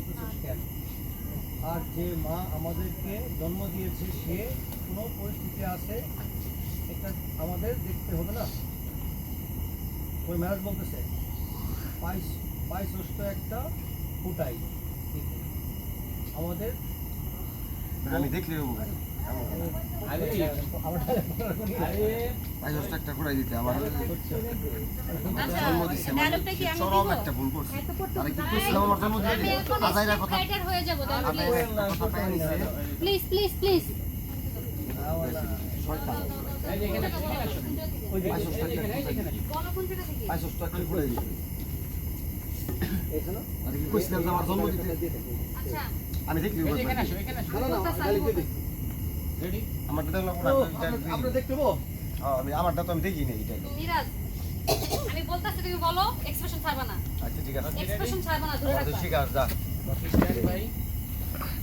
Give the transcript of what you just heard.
বলতেছিস কেন? আর যে মা আমাদেরকে জন্ম দিয়েছে সে কোনো পরিস্থিতি আছে এটা আমাদের দেখতে হবে না? ওই ম্যারেজ বলতেছে পাইছস তো একটা ফুটাই আমাদের আমি দেখলে একটা ফুটাই দিতে আমার জন্ম দিচ্ছে চরম একটা ভুল করছে আর কি করছিলাম আমার জন্ম দিতে আজাইরা কথা হয়ে যাব কথা পাই নিছে প্লিজ প্লিজ প্লিজ শয়তান ওই যে পাইছস তো একটা ফুটাই দিতে আর কি করছিলাম আমার জন্ম দিতে আচ্ছা আমি দেখলি আমার আমরা দেখতে পাবো। আমি আমারটা তো আমি দেখি না এটা মিরাজ আমি বলতাছি তুমি বলো এক্সপ্রেশন ছাড়বা না আচ্ছা ঠিক আছে এক্সপ্রেশন ছাড়বা না ধরে রাখবা ঠিক আছে যা ভাই